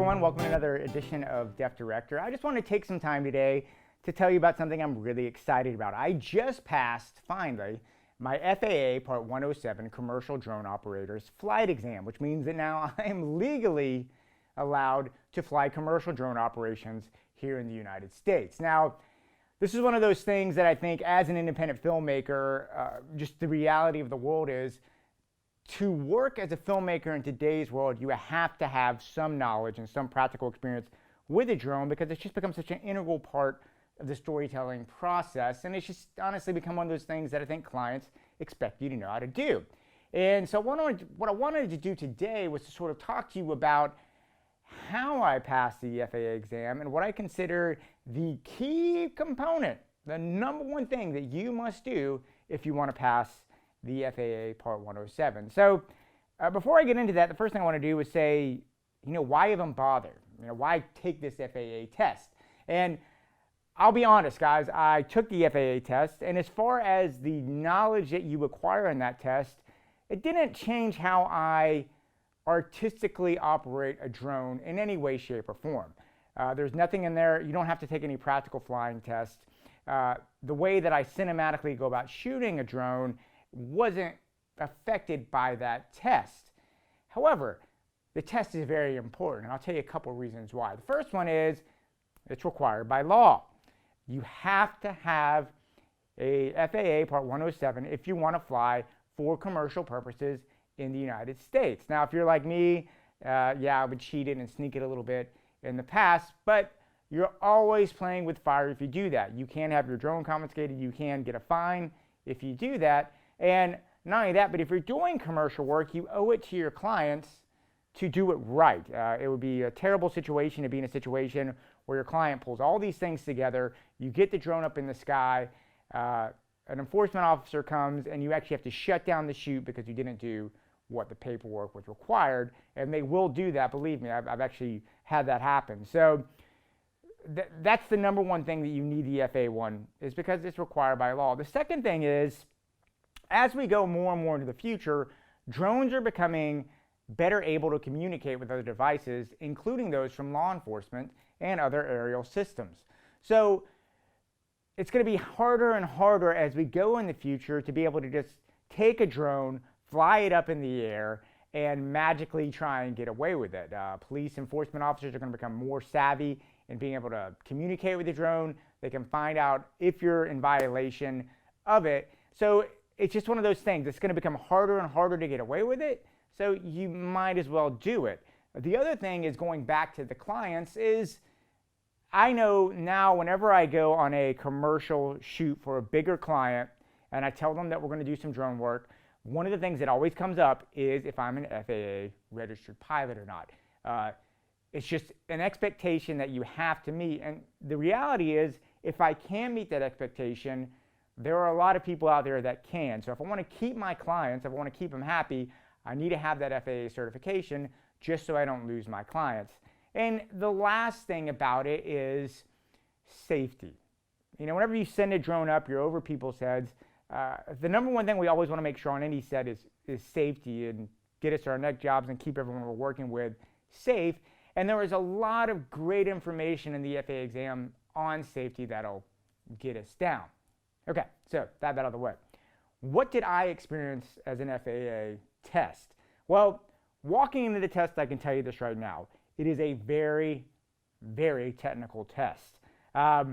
everyone, welcome to another edition of Deaf Director. I just want to take some time today to tell you about something I'm really excited about. I just passed, finally, my FAA Part 107 Commercial Drone Operator's Flight Exam, which means that now I am legally allowed to fly commercial drone operations here in the United States. Now, this is one of those things that I think as an independent filmmaker, just the reality of the world is, to work as a filmmaker in today's world, you have to have some knowledge and some practical experience with a drone because it's just become such an integral part of the storytelling process. And it's just honestly become one of those things that I think clients expect you to know how to do. And so what I wanted to do today was to sort of talk to you about how I passed the FAA exam and what I consider the key component, the number one thing that you must do if you want to pass the FAA Part 107. So before I get into that, the first thing I want to do is say, why even bother? Why take this FAA test? And I'll be honest, guys, I took the FAA test, and as far as the knowledge that you acquire in that test, it didn't change how I artistically operate a drone in any way, shape, or form. There's nothing in there. You don't have to take any practical flying test. The way that I cinematically go about shooting a drone wasn't affected by that test. However, the test is very important, and I'll tell you a couple of reasons why. The first one is it's required by law. You have to have a FAA Part 107 if you want to fly for commercial purposes in the United States. Now, if you're like me, I would cheat it and sneak it a little bit in the past, but you're always playing with fire if you do that. You can have your drone confiscated, you can get a fine if you do that. And not only that, but if you're doing commercial work, you owe it to your clients to do it right. It would be a terrible situation to be in a situation where your client pulls all these things together, you get the drone up in the sky, an enforcement officer comes, and you actually have to shut down the shoot because you didn't do what the paperwork was required. And they will do that, believe me, I've actually had that happen. So that's the number one thing that you need the FAA one, is because it's required by law. The second thing is, as we go more and more into the future, drones are becoming better able to communicate with other devices, including those from law enforcement and other aerial systems. So it's going to be harder and harder as we go in the future to be able to just take a drone, fly it up in the air, and magically try and get away with it. Police enforcement officers are going to become more savvy in being able to communicate with the drone. They can find out if you're in violation of it. So it's just one of those things. It's going to become harder and harder to get away with it, so you might as well do it. The other thing is, going back to the clients, is I know now whenever I go on a commercial shoot for a bigger client and I tell them that we're going to do some drone work, one of the things that always comes up is if I'm an FAA registered pilot or not. It's just an expectation that you have to meet, and the reality is, if I can meet that expectation, there are a lot of people out there that can. So if I want to keep my clients, if I want to keep them happy, I need to have that FAA certification just so I don't lose my clients. And the last thing about it is safety. Whenever you send a drone up, you're over people's heads. The number one thing we always want to make sure on any set is safety, and get us our next jobs and keep everyone we're working with safe. And there is a lot of great information in the FAA exam on safety that'll get us down. Okay, so that out of the way. What did I experience as an FAA test? Well, walking into the test, I can tell you this right now. It is a very, very technical test. I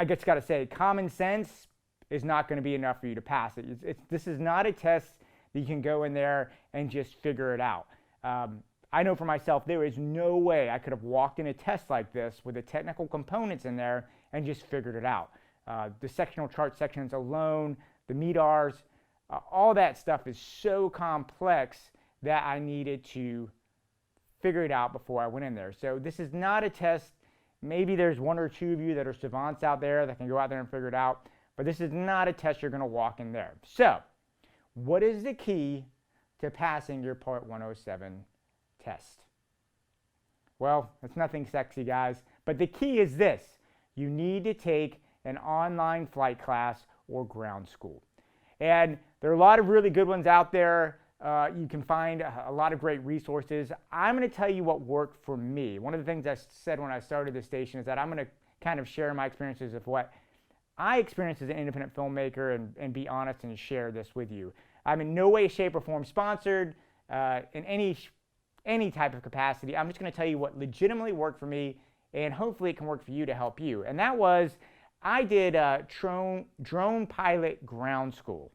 just got to say, common sense is not going to be enough for you to pass it. This is not a test that you can go in there and just figure it out. I know for myself, there is no way I could have walked in a test like this with the technical components in there and just figured it out. The sectional chart sections alone, the MEDARs, all that stuff is so complex that I needed to figure it out before I went in there. So this is not a test. Maybe there's one or two of you that are savants out there that can go out there and figure it out, but this is not a test you're going to walk in there. So what is the key to passing your Part 107 test? Well, it's nothing sexy, guys, but the key is this. You need to take an online flight class or ground school. And there are a lot of really good ones out there. You can find a lot of great resources. I'm going to tell you what worked for me. One of the things I said when I started this station is that I'm going to kind of share my experiences of what I experienced as an independent filmmaker and be honest and share this with you. I'm in no way, shape, or form sponsored in any type of capacity. I'm just going to tell you what legitimately worked for me, and hopefully it can work for you to help you. And that was, I did drone pilot ground school,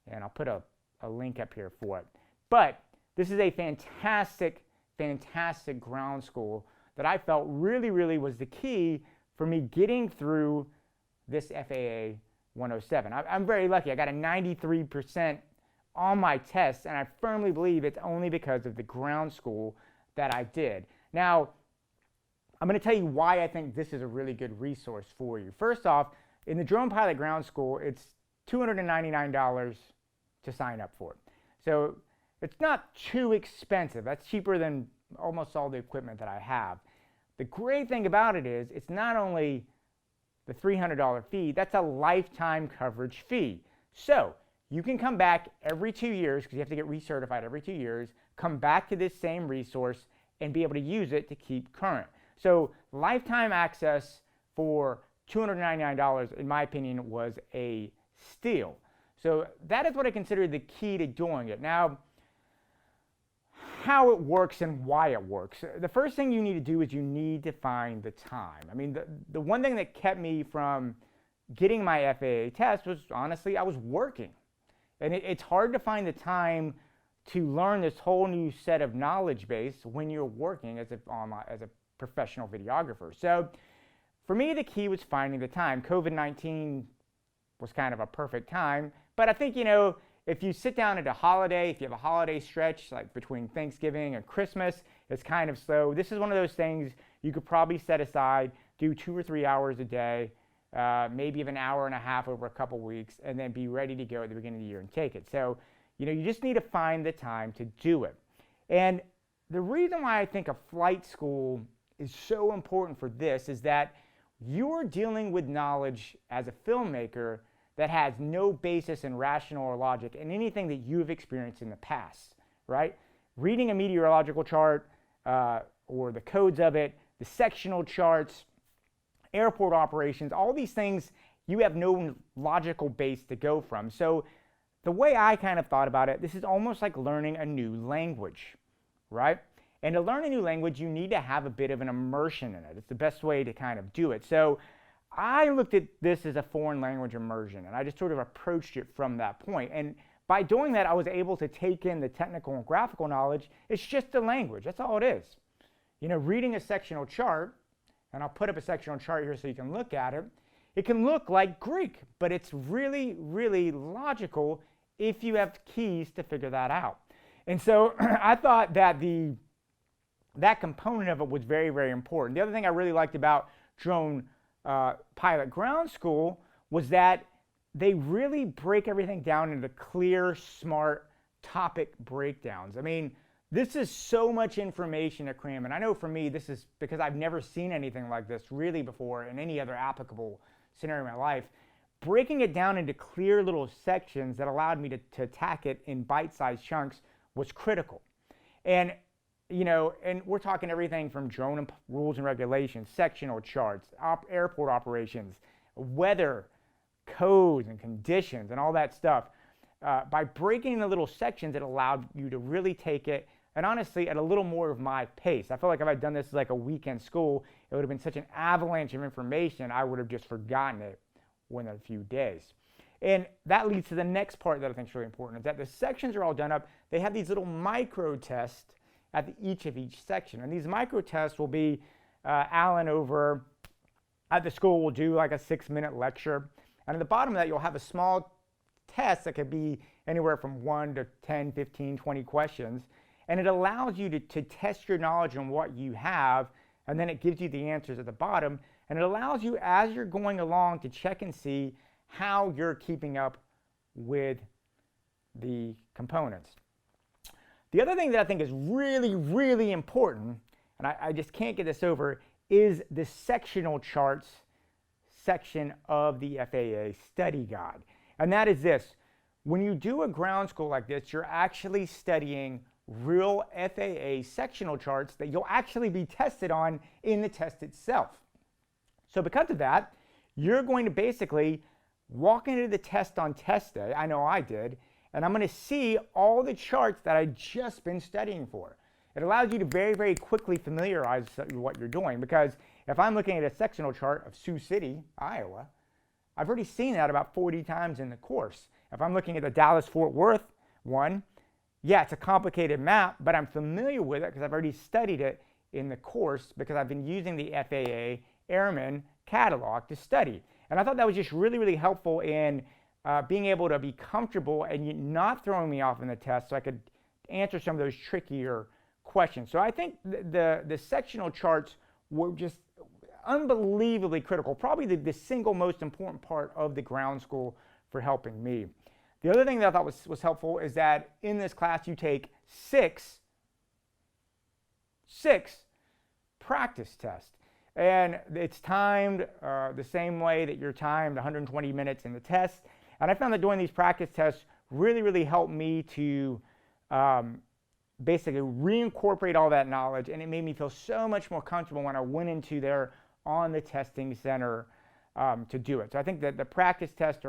and I'll put a link up here for it. But this is a fantastic, fantastic ground school that I felt really was the key for me getting through this FAA 107. I'm very lucky. I got a 93% on my tests, and I firmly believe it's only because of the ground school that I did. Now, I'm going to tell you why I think this is a really good resource for you. First off, in the drone pilot ground school, it's $299 to sign up for it. So it's not too expensive. That's cheaper than almost all the equipment that I have. The great thing about it is it's not only the $300 fee, that's a lifetime coverage fee. So you can come back every 2 years, because you have to get recertified every 2 years, come back to this same resource and be able to use it to keep current. So lifetime access for $299, in my opinion, was a steal. So that is what I consider the key to doing it. Now, how it works and why it works. The first thing you need to do is you need to find the time. I mean, the one thing that kept me from getting my FAA test was, honestly, I was working. And it's hard to find the time to learn this whole new set of knowledge base when you're working as a professional videographer. So for me, the key was finding the time. COVID-19 was kind of a perfect time. But I think, if you sit down at a holiday, if you have a holiday stretch, like between Thanksgiving and Christmas, it's kind of slow. This is one of those things you could probably set aside, do 2 or 3 hours a day, maybe even an hour and a half over a couple weeks, and then be ready to go at the beginning of the year and take it. So, you just need to find the time to do it. And the reason why I think a flight school is so important for this is that you're dealing with knowledge as a filmmaker that has no basis in rational or logic in anything that you've experienced in the past, right? Reading a meteorological chart or the codes of it, the sectional charts, airport operations, all these things, you have no logical base to go from. So the way I kind of thought about it, this is almost like learning a new language, right? And to learn a new language, you need to have a bit of an immersion in it. It's the best way to kind of do it. So I looked at this as a foreign language immersion, and I just sort of approached it from that point. And by doing that, I was able to take in the technical and graphical knowledge. It's just a language. That's all it is. Reading a sectional chart, and I'll put up a sectional chart here so you can look at it. It can look like Greek, but it's really, really logical if you have keys to figure that out. And so I thought that that component of it was very, very important. The other thing I really liked about drone pilot ground school was that they really break everything down into clear, smart topic breakdowns. I mean, this is so much information to cram, and I know for me, this is because I've never seen anything like this really before in any other applicable scenario in my life. Breaking it down into clear little sections that allowed me to attack it in bite-sized chunks was critical. And and we're talking everything from drone rules and regulations, sectional charts, airport operations, weather, codes and conditions, and all that stuff. By breaking the little sections, it allowed you to really take it, and honestly, at a little more of my pace. I feel like if I'd done this like a weekend school, it would have been such an avalanche of information, I would have just forgotten it within a few days. And that leads to the next part that I think is really important, is that the sections are all done up. They have these little micro tests at each section. And these micro tests will be, Alan over at the school will do like a 6-minute lecture. And at the bottom of that, you'll have a small test that could be anywhere from 1 to 10, 15, 20 questions. And it allows you to test your knowledge on what you have, and then it gives you the answers at the bottom. And it allows you, as you're going along, to check and see how you're keeping up with the components. The other thing that I think is really, really important, and I just can't get this over, is the sectional charts section of the FAA study guide. And that is this. when you do a ground school like this, you're actually studying real FAA sectional charts that you'll actually be tested on in the test itself. So because of that, you're going to basically walk into the test on test day, I know I did, and I'm going to see all the charts that I've just been studying for. It allows you to very, very quickly familiarize with what you're doing, because if I'm looking at a sectional chart of Sioux City, Iowa, I've already seen that about 40 times in the course. If I'm looking at the Dallas-Fort Worth one, yeah, it's a complicated map, but I'm familiar with it because I've already studied it in the course because I've been using the FAA Airman catalog to study. And I thought that was just really, really helpful in being able to be comfortable and not throwing me off in the test so I could answer some of those trickier questions. So I think the sectional charts were just unbelievably critical, probably the single most important part of the ground school for helping me. The other thing that I thought was helpful is that in this class you take six practice tests. And it's timed the same way that you're timed 120 minutes in the test. And I found that doing these practice tests really, really helped me to basically reincorporate all that knowledge, and it made me feel so much more comfortable when I went into there on the testing center to do it. So I think that the practice tests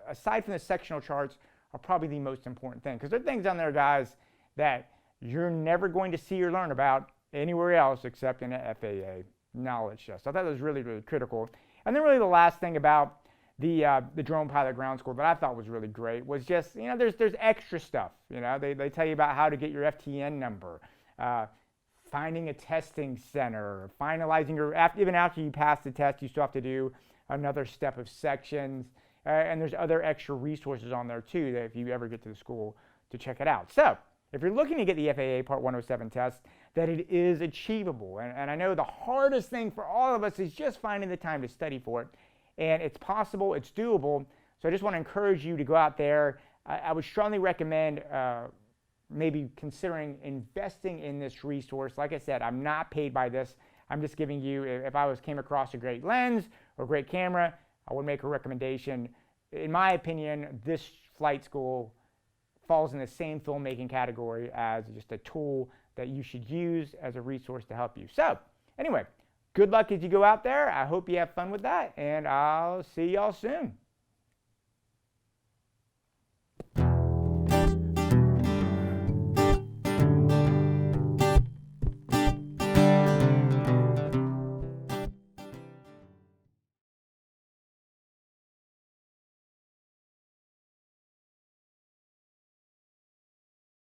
aside from the sectional charts, are probably the most important thing, because there are things on there, guys, that you're never going to see or learn about anywhere else except in an FAA knowledge test. So I thought that was really, really critical. And then really the last thing about the drone pilot ground school that I thought was really great was just, there's extra stuff. They tell you about how to get your FTN number, finding a testing center, finalizing even after you pass the test, you still have to do another step of sections. And there's other extra resources on there too that if you ever get to the school to check it out. So if you're looking to get the FAA Part 107 test, that it is achievable. And I know the hardest thing for all of us is just finding the time to study for it. And it's possible, it's doable. So I just want to encourage you to go out there. I would strongly recommend maybe considering investing in this resource. Like I said, I'm not paid by this. I'm just giving you, if I came across a great lens or great camera, I would make a recommendation. In my opinion, this flight school falls in the same filmmaking category as just a tool that you should use as a resource to help you. So anyway, good luck as you go out there. I hope you have fun with that, and I'll see y'all soon.